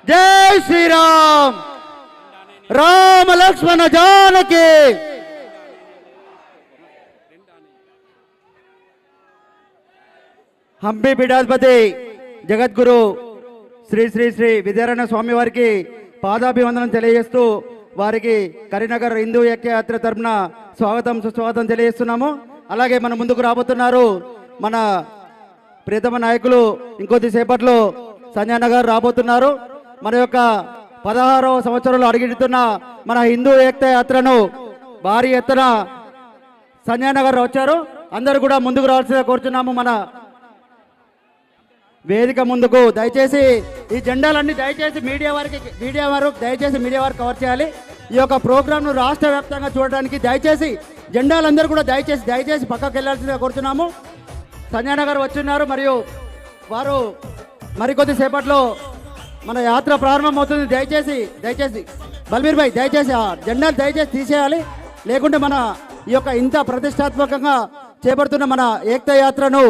జై శ్రీరామ్. రామ లక్ష్మణ జానకి. హంపి పీఠాధిపతి జగద్గురు శ్రీ శ్రీ శ్రీ విద్యారాయణ స్వామి వారికి పాదాభివందనం తెలియజేస్తూ వారికి కరీంనగర్ హిందూ ఐక్యయాత్ర తరపున స్వాగతం సుస్వాగతం తెలియజేస్తున్నాము. అలాగే మన ముందుకు రాబోతున్నారు మన ప్రియతమ నాయకులు ఇంకొద్దిసేపట్లో సంజయ్ నగర్ రాబోతున్నారు. మన యొక్క 16వ సంవత్సరంలో అడుగుతున్న మన హిందూ ఏకతా యాత్రను భారీ ఎత్తున సంజయ్ నగర్ వచ్చారు. అందరూ కూడా ముందుకు రావాల్సిందిగా కోరుచున్నాము. మన వేదిక ముందుకు దయచేసి ఈ జెండాలన్నీ దయచేసి మీడియా వారు కవర్ చేయాలి. ఈ యొక్క ప్రోగ్రాంను రాష్ట్ర వ్యాప్తంగా చూడడానికి దయచేసి జెండాలందరూ కూడా దయచేసి పక్కకు వెళ్ళాల్సిందిగా కోరుతున్నాము. సంజయ్ నగర్ వచ్చున్నారు మరియు వారు మరికొద్ది సేపట్లో మన యాత్ర ప్రారంభమవుతుంది. దయచేసి బల్బీర్ భాయ్ దయచేసి ఆ జెండాలు దయచేసి తీసేయాలి. లేకుంటే మన ఈ యొక్క ఇంత ప్రతిష్టాత్మకంగా చేపడుతున్న మన ఏకతా యాత్రను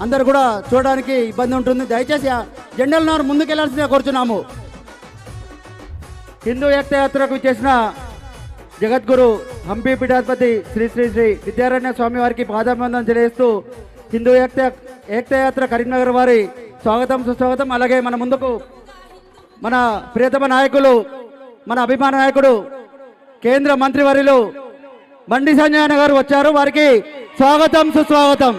అందరు కూడా చూడడానికి ఇబ్బంది ఉంటుంది. దయచేసి జెండాలను ముందుకెళ్లాల్సిందిగా కోరుచున్నాము. హిందూ ఏకతా యాత్రకు చేసిన జగద్గురు హంపి పీఠాధిపతి శ్రీ శ్రీ శ్రీ విద్యారాయణ స్వామి వారికి పాదాభివందనం తెలియజేస్తూ హిందూ ఏకతా యాత్ర కరీంనగర్ వారి స్వాగతం సుస్వాగతం. అలాగే మన ముందుకు మన ప్రియతమ నాయకులు మన అభిమాన నాయకుడు కేంద్ర మంత్రివర్యులు బండి సంజయ్ గారు వచ్చారు. వారికి స్వాగతం సుస్వాగతం.